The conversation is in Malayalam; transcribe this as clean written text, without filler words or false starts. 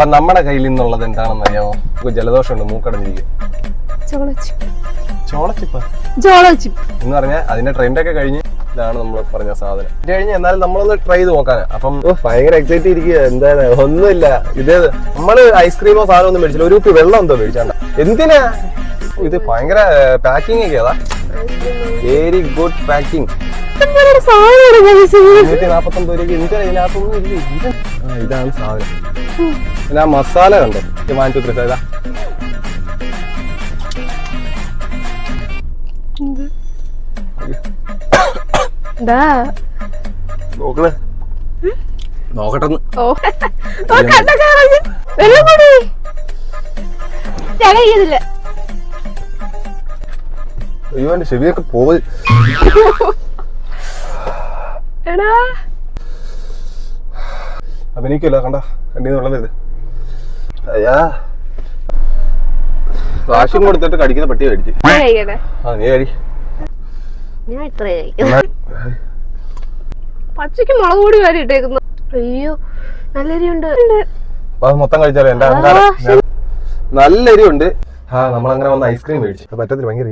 അപ്പൊ നമ്മുടെ കയ്യിൽ നിന്നുള്ളത് എന്താണെന്ന് അറിയാമോ? ജലദോഷമുണ്ട്, മൂക്കടഞ്ഞിരിക്കും. ചോളച്ചിപ്പ് എന്ന് പറഞ്ഞാൽ അതിന്റെ ട്രെൻഡൊക്കെ കഴിഞ്ഞ് ഇതാണ് നമ്മൾ പറഞ്ഞ സാധനം. ഇത് കഴിഞ്ഞ് എന്നാലും നമ്മളൊന്ന് ട്രൈ ചെയ്ത് നോക്കാനാ. അപ്പം ഭയങ്കര എക്സൈറ്റ് ഇരിക്കുക. എന്താണ് ഒന്നുമില്ല, ഇത് നമ്മള് ഐസ്ക്രീമോ സാധനം ഒന്നും മേടിച്ചില്ല, ഒരു കുപ്പി വെള്ളം എന്തോ മേടിച്ചാണ്ട. എന്തിനാ ഇത്? ഭയങ്കര പാക്കിംഗ് ഒക്കെ അതാ, വെരി ഗുഡ് പാക്കിംഗ്. 249 രൂപയ്ക്ക് എന്തിനാ ഇതിനകത്തൊന്നും ഇല്ല. ഇതാണ് സാധനം. പിന്നെ ആ മസാല കണ്ടോ, 1 2 3 ഇതാ. നോക്കട്ടെന്ന്. അയ്യോ എന്റെ ചെവിയൊക്കെ പോയി. അഭിനയിക്കല്ലോ, കണ്ട കണ്ടീന്ന് വെള്ളം വരുന്നത്. അയ്യാ, വാശിയും കൊടുത്തിട്ട് കടിക്കുന്ന പട്ടി കടിച്ച്. ആ നീ കഴി. പച്ചക്ക് മുളക് പൊടി വരെ ഇട്ടേക്കുന്നു. അയ്യോ നല്ല എരിയുണ്ട്. അത് മൊത്തം കഴിച്ചാലോ എന്റെ അഹങ്കാരം. നല്ല എരിവുണ്ട്. നമ്മളങ്ങനെ വന്ന് ഐസ്ക്രീം മേടിച്ചു. പറ്റത്തില്ല, ഭയങ്കര